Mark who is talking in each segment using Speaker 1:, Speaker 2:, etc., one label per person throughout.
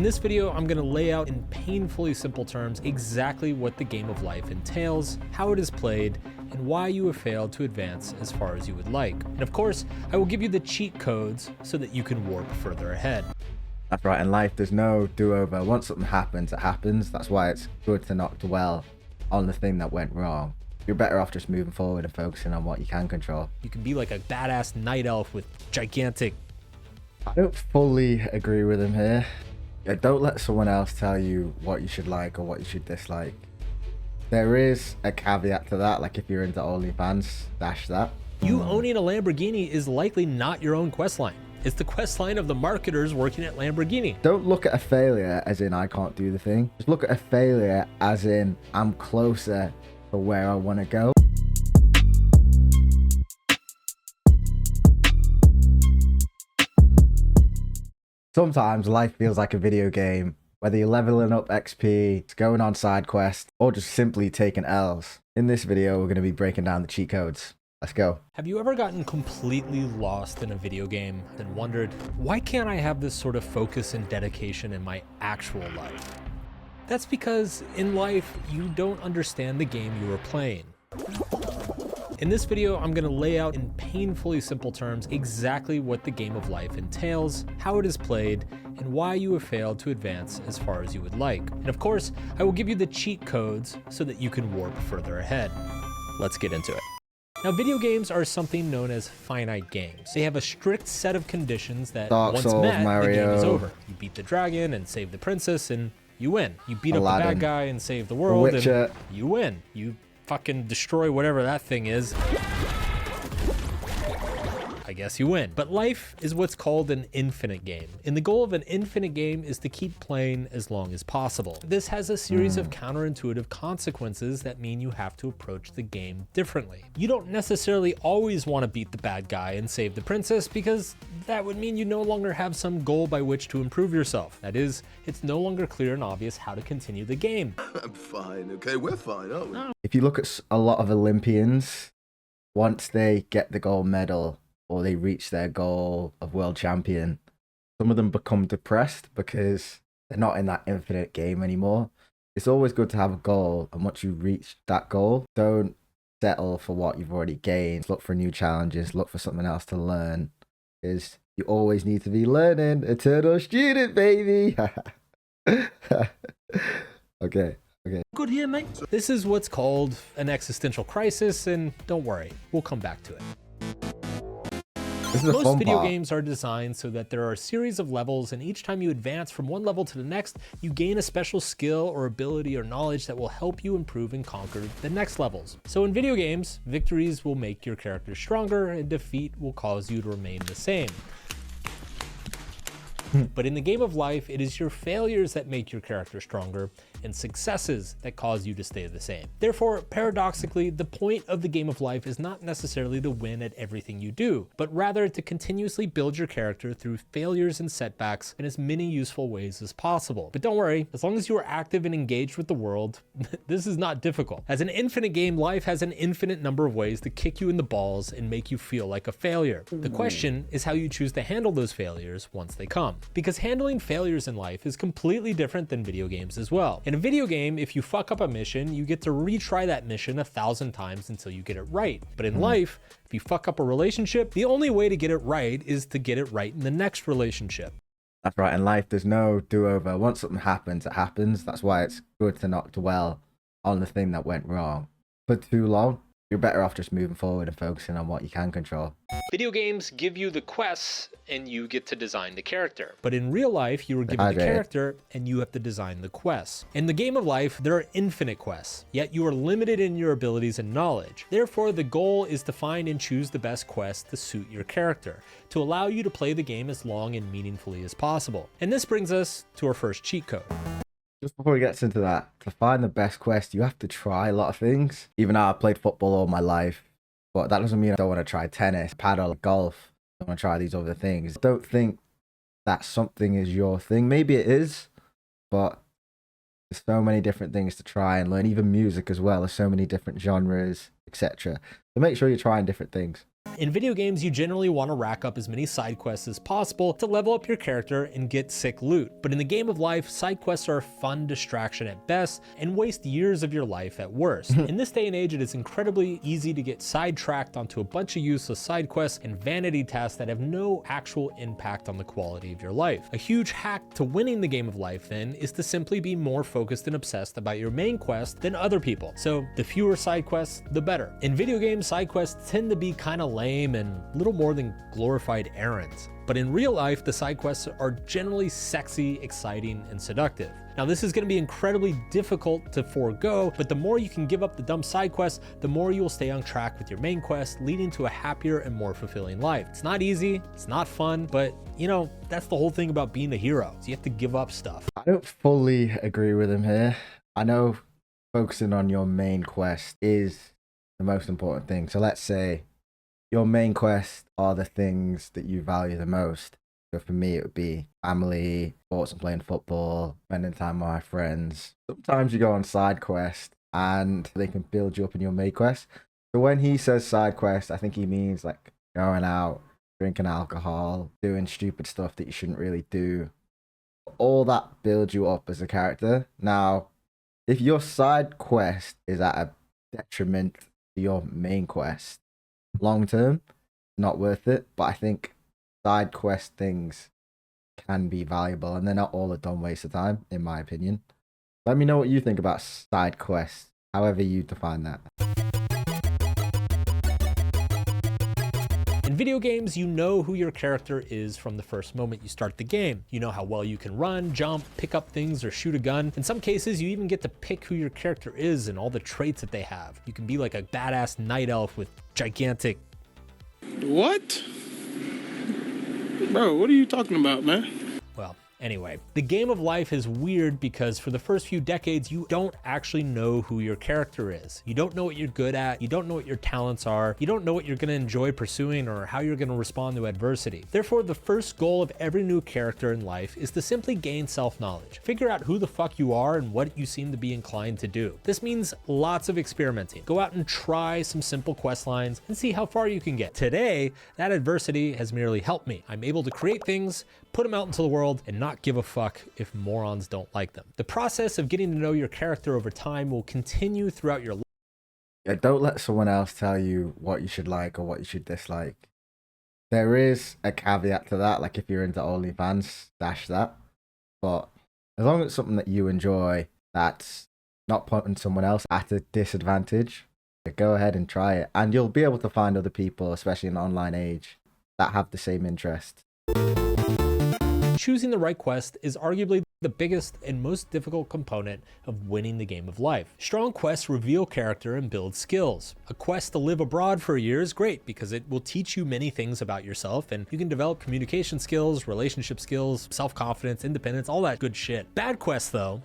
Speaker 1: In this video, I'm going to lay out in painfully simple terms exactly what the game of life entails, how it is played, and why you have failed to advance as far as you would like. And of course, I will give you the cheat codes so that you can warp further ahead.
Speaker 2: That's right, in life there's no do-over. Once something happens, it happens. That's why it's good to not dwell on the thing that went wrong. You're better off just moving forward and focusing on what you can control.
Speaker 1: You can be like a badass night elf with gigantic...
Speaker 2: I don't fully agree with him here. Don't let someone else tell you what you should like or what you should dislike. There is a caveat to that, like if you're into OnlyFans, dash that.
Speaker 1: You owning a Lamborghini is likely not your own questline. It's the questline of the marketers working at Lamborghini.
Speaker 2: Don't look at a failure as in I can't do the thing. Just look at a failure as in I'm closer to where I want to go. Sometimes life feels like a video game, whether you're leveling up XP, going on side quests, or just simply taking L's. In this video, we're going to be breaking down the cheat codes. Let's go.
Speaker 1: Have you ever gotten completely lost in a video game and wondered, why can't I have this sort of focus and dedication in my actual life? That's because in life, you don't understand the game you are playing. In this video, I'm going to lay out in painfully simple terms exactly what the game of life entails, how it is played, and why you have failed to advance as far as you would like. And of course, I will give you the cheat codes so that you can warp further ahead. Let's get into it. Now, video games are something known as finite games. They have a strict set of conditions that once met, the game is over. You beat the dragon and save the princess and you win. You beat up the bad guy and save the world and you win. You fucking destroy whatever that thing is. I guess you win. But life is what's called an infinite game. And the goal of an infinite game is to keep playing as long as possible. This has a series of counterintuitive consequences that mean you have to approach the game differently. You don't necessarily always want to beat the bad guy and save the princess because that would mean you no longer have some goal by which to improve yourself. That is, it's no longer clear and obvious how to continue the game.
Speaker 3: I'm fine, okay? We're fine, aren't we?
Speaker 2: If you look at a lot of Olympians, once they get the gold medal, or they reach their goal of world champion, some of them become depressed because they're not in that infinite game anymore. It's always good to have a goal, and once you reach that goal, don't settle for what you've already gained. Look for new challenges, look for something else to learn, because you always need to be learning. Eternal student, baby! Okay.
Speaker 1: Good here, mate. This is what's called an existential crisis, and don't worry, we'll come back to it. Most video games are designed so that there are a series of levels, and each time you advance from one level to the next, you gain a special skill or ability or knowledge that will help you improve and conquer the next levels. So in video games, victories will make your character stronger, and defeat will cause you to remain the same. But in the game of life, it is your failures that make your character stronger and successes that cause you to stay the same. Therefore, paradoxically, the point of the game of life is not necessarily to win at everything you do, but rather to continuously build your character through failures and setbacks in as many useful ways as possible. But don't worry, as long as you are active and engaged with the world, this is not difficult. As an infinite game, life has an infinite number of ways to kick you in the balls and make you feel like a failure. The question is how you choose to handle those failures once they come. Because handling failures in life is completely different than video games as well. In a video game, if you fuck up a mission, you get to retry that mission 1,000 times until you get it right. But in life, if you fuck up a relationship, the only way to get it right is to get it right in the next relationship.
Speaker 2: That's right, in life there's no do-over. Once something happens, it happens. That's why it's good to not dwell on the thing that went wrong for too long. You're better off just moving forward and focusing on what you can control.
Speaker 1: Video games give you the quests and you get to design the character. But in real life, you are given the character and you have to design the quests. In the game of life, there are infinite quests, yet you are limited in your abilities and knowledge. Therefore, the goal is to find and choose the best quest to suit your character, to allow you to play the game as long and meaningfully as possible. And this brings us to our first cheat code.
Speaker 2: Just before we get into that, to find the best quest, you have to try a lot of things. Even though I've played football all my life, but that doesn't mean I don't want to try tennis, paddle, golf. I want to try these other things. Don't think that something is your thing. Maybe it is, but there's so many different things to try and learn. Even music as well. There's so many different genres, etc. So make sure you're trying different things.
Speaker 1: In video games, you generally want to rack up as many side quests as possible to level up your character and get sick loot. But in the game of life, side quests are a fun distraction at best and waste years of your life at worst. In this day and age, it is incredibly easy to get sidetracked onto a bunch of useless side quests and vanity tasks that have no actual impact on the quality of your life. A huge hack to winning the game of life then is to simply be more focused and obsessed about your main quest than other people. So the fewer side quests, the better. In video games, side quests tend to be kind of lame and little more than glorified errands. But in real life, the side quests are generally sexy, exciting, and seductive. Now, this is going to be incredibly difficult to forego, but the more you can give up the dumb side quests, the more you will stay on track with your main quest, leading to a happier and more fulfilling life. It's not easy, it's not fun, but you know, that's the whole thing about being a hero. So you have to give up stuff.
Speaker 2: I don't fully agree with him here. I know focusing on your main quest is the most important thing. So let's say your main quest are the things that you value the most. So for me, it would be family, sports and playing football, spending time with my friends. Sometimes you go on side quest and they can build you up in your main quest. So when he says side quest, I think he means like going out, drinking alcohol, doing stupid stuff that you shouldn't really do. All that builds you up as a character. Now, if your side quest is at a detriment to your main quest, long term, not worth it. But I think side quest things can be valuable and they're not all a dumb waste of time, in my opinion. Let me know what you think about side quests, however you define that.
Speaker 1: In video games, you know who your character is from the first moment you start the game. You know how well you can run, jump, pick up things, or shoot a gun. In some cases, you even get to pick who your character is and all the traits that they have. You can be like a badass night elf with gigantic...
Speaker 4: What? Bro, what are you talking about, man?
Speaker 1: Well, anyway, the game of life is weird because for the first few decades, you don't actually know who your character is. You don't know what you're good at. You don't know what your talents are. You don't know what you're going to enjoy pursuing or how you're going to respond to adversity. Therefore, the first goal of every new character in life is to simply gain self-knowledge. Figure out who the fuck you are and what you seem to be inclined to do. This means lots of experimenting. Go out and try some simple quest lines and see how far you can get. Today, that adversity has merely helped me. I'm able to create things, put them out into the world, and not give a fuck if morons don't like them. The process of getting to know your character over time will continue throughout your life.
Speaker 2: Yeah, don't let someone else tell you what you should like or what you should dislike. There is a caveat to that, like if you're into OnlyFans, dash that. But as long as it's something that you enjoy, that's not putting someone else at a disadvantage, go ahead and try it. And you'll be able to find other people, especially in the online age, that have the same interest.
Speaker 1: Choosing the right quest is arguably the biggest and most difficult component of winning the game of life. Strong quests reveal character and build skills. A quest to live abroad for a year is great because it will teach you many things about yourself and you can develop communication skills, relationship skills, self-confidence, independence, all that good shit. Bad quests though,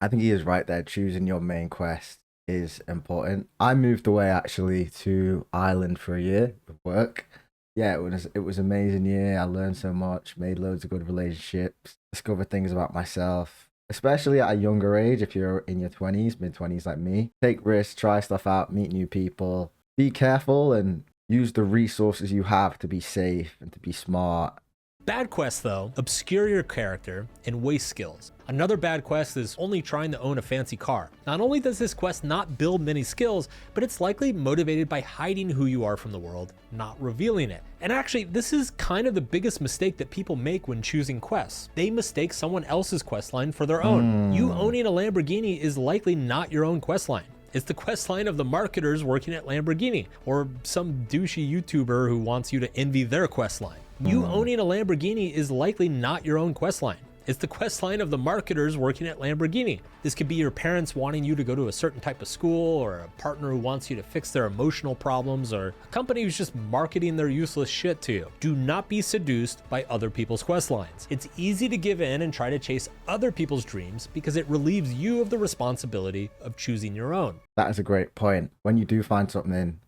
Speaker 2: I think he is right there. Choosing your main quest is important. I moved away actually to Ireland for a year with work. Yeah, it was an amazing year. I learned so much, made loads of good relationships, discovered things about myself, especially at a younger age. If you're in your 20s, mid-20s like me, take risks, try stuff out, meet new people, be careful and use the resources you have to be safe and to be smart.
Speaker 1: Bad quests, though, obscure your character and waste skills. Another bad quest is only trying to own a fancy car. Not only does this quest not build many skills, but it's likely motivated by hiding who you are from the world, not revealing it. And actually, this is kind of the biggest mistake that people make when choosing quests. They mistake someone else's questline for their own. You owning a Lamborghini is likely not your own questline. It's the questline of the marketers working at Lamborghini, or some douchey YouTuber who wants you to envy their questline. You owning a Lamborghini is likely not your own questline. It's the questline of the marketers working at Lamborghini. This could be your parents wanting you to go to a certain type of school, or a partner who wants you to fix their emotional problems, or a company who's just marketing their useless shit to you. Do not be seduced by other people's questlines. It's easy to give in and try to chase other people's dreams because it relieves you of the responsibility of choosing your own.
Speaker 2: That is a great point. When you do find something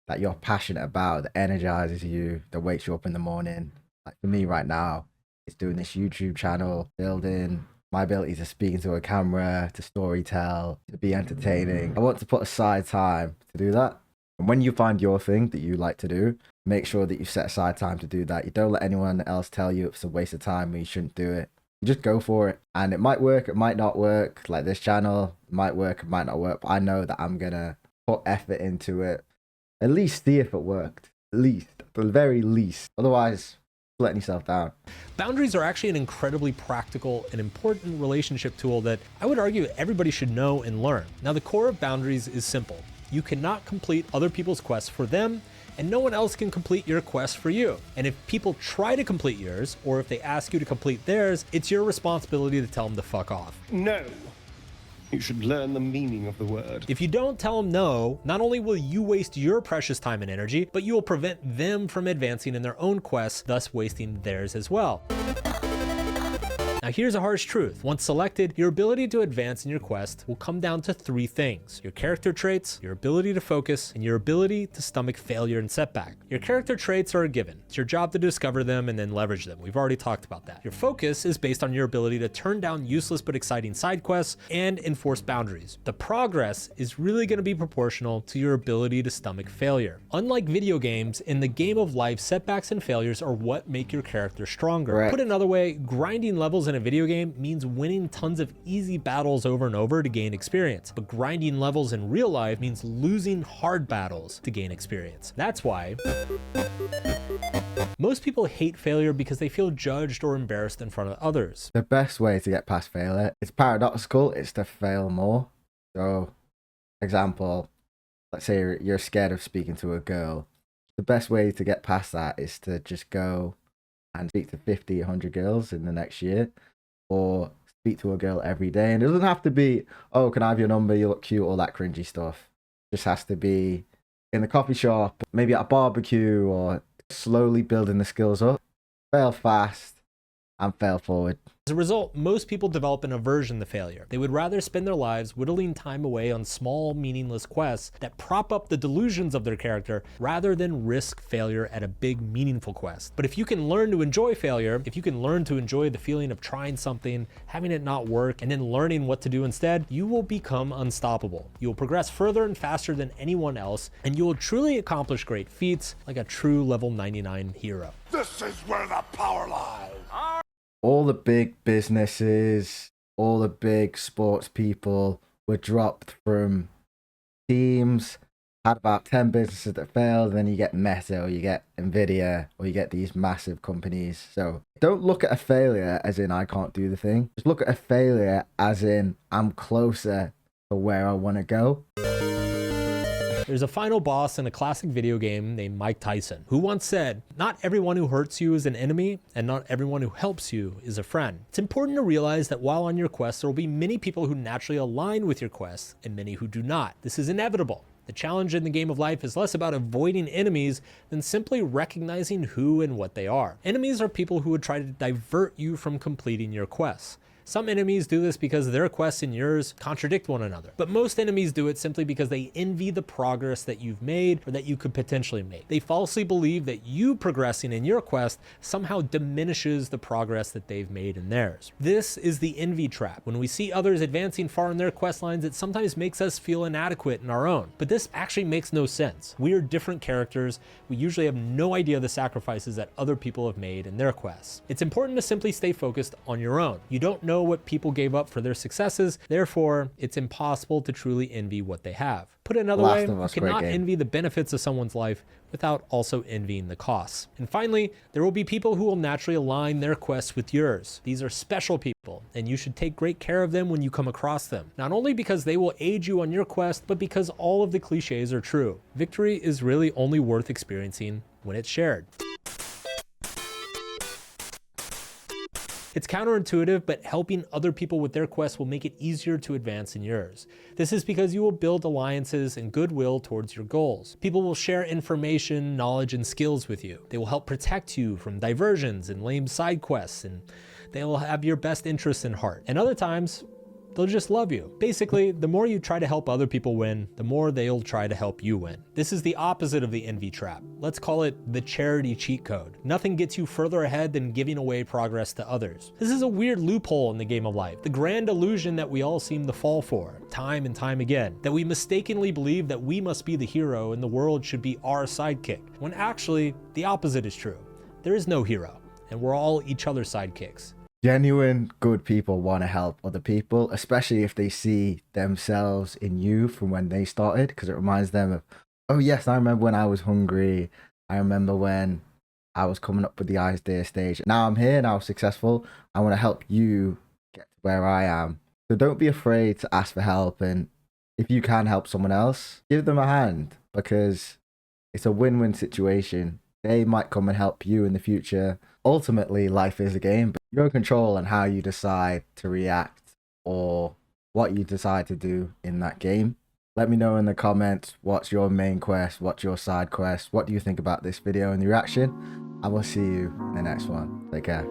Speaker 2: that you're passionate about, that energizes you, that wakes you up in the morning, like for me right now, it's doing this YouTube channel, building my ability to speak into a camera, to storytell, to be entertaining. I want to put aside time to do that. And when you find your thing that you like to do, make sure that you set aside time to do that. You don't let anyone else tell you it's a waste of time or you shouldn't do it. You just go for it. And it might work, it might not work. Like this channel, it might work, it might not work. But I know that I'm going to put effort into it. At least see if it worked. At least. At the very least. Otherwise, letting yourself down.
Speaker 1: Boundaries are actually an incredibly practical and important relationship tool that I would argue everybody should know and learn. Now, the core of boundaries is simple. You cannot complete other people's quests for them, and no one else can complete your quest for you. And if people try to complete yours, or if they ask you to complete theirs, it's your responsibility to tell them to fuck off.
Speaker 5: No. You should learn the meaning of the word.
Speaker 1: If you don't tell them no, not only will you waste your precious time and energy, but you will prevent them from advancing in their own quests, thus wasting theirs as well. Now here's a harsh truth. Once selected, your ability to advance in your quest will come down to 3 things: your character traits, your ability to focus, and your ability to stomach failure and setback. Your character traits are a given. It's your job to discover them and then leverage them. We've already talked about that. Your focus is based on your ability to turn down useless but exciting side quests and enforce boundaries. The progress is really going to be proportional to your ability to stomach failure. Unlike video games, in the game of life, setbacks and failures are what make your character stronger.
Speaker 2: Right.
Speaker 1: Put another way, grinding levels in a video game means winning tons of easy battles over and over to gain experience, but grinding levels in real life means losing hard battles to gain experience. That's why most people hate failure because they feel judged or embarrassed in front of others.
Speaker 2: The best way to get past failure, it's paradoxical, it's to fail more. So, example, let's say you're scared of speaking to a girl. The best way to get past that is to just go and speak to 50, 100 girls in the next year, or speak to a girl every day. And it doesn't have to be, oh, can I have your number? You look cute, all that cringy stuff. It just has to be in the coffee shop, maybe at a barbecue, or slowly building the skills up. Fail fast and fail forward.
Speaker 1: As a result, most people develop an aversion to failure. They would rather spend their lives whittling time away on small, meaningless quests that prop up the delusions of their character rather than risk failure at a big, meaningful quest. But if you can learn to enjoy failure, if you can learn to enjoy the feeling of trying something, having it not work, and then learning what to do instead, you will become unstoppable. You will progress further and faster than anyone else, and you will truly accomplish great feats like a true level 99 hero.
Speaker 3: This is where the power lies.
Speaker 2: All the big businesses, all the big sports people were dropped from teams, had about 10 businesses that failed, then you get Meta, or you get Nvidia, or you get these massive companies. So don't look at a failure as in I can't do the thing. Just look at a failure as in I'm closer to where I want to go.
Speaker 1: There's a final boss in a classic video game named Mike Tyson, who once said, "Not everyone who hurts you is an enemy, and not everyone who helps you is a friend." It's important to realize that while on your quest, there will be many people who naturally align with your quest, and many who do not. This is inevitable. The challenge in the game of life is less about avoiding enemies than simply recognizing who and what they are. Enemies are people who would try to divert you from completing your quests. Some enemies do this because their quests and yours contradict one another. But most enemies do it simply because they envy the progress that you've made or that you could potentially make. They falsely believe that you progressing in your quest somehow diminishes the progress that they've made in theirs. This is the envy trap. When we see others advancing far in their quest lines, it sometimes makes us feel inadequate in our own. But this actually makes no sense. We are different characters. We usually have no idea the sacrifices that other people have made in their quests. It's important to simply stay focused on your own. You don't know what people gave up for their successes, therefore it's impossible to truly envy what they have. Put another way, you cannot envy the benefits of someone's life without also envying the costs. And finally, there will be people who will naturally align their quests with yours. These are special people, and you should take great care of them when you come across them. Not only because they will aid you on your quest, but because all of the cliches are true. Victory is really only worth experiencing when it's shared. It's counterintuitive, but helping other people with their quests will make it easier to advance in yours. This is because you will build alliances and goodwill towards your goals. People will share information, knowledge, and skills with you. They will help protect you from diversions and lame side quests, and they will have your best interests in heart. And other times, they'll just love you. Basically, the more you try to help other people win, the more they'll try to help you win. This is the opposite of the envy trap. Let's call it the charity cheat code. Nothing gets you further ahead than giving away progress to others. This is a weird loophole in the game of life, the grand illusion that we all seem to fall for, time and time again, that we mistakenly believe that we must be the hero and the world should be our sidekick, when actually, the opposite is true. There is no hero, and we're all each other's sidekicks.
Speaker 2: Genuine good people want to help other people, especially if they see themselves in you from when they started, because it reminds them of, oh yes, I remember when I was hungry. I remember when I was coming up with the idea stage. Now I'm here, now I'm successful. I want to help you get to where I am. So don't be afraid to ask for help, and if you can help someone else, give them a hand, because it's a win-win situation. They might come and help you in the future. Ultimately, life is a game, but you're in control on how you decide to react or what you decide to do in that game. Let me know in the comments what's your main quest, what's your side quest, what do you think about this video and the reaction, and we'll see you in the next one. Take care.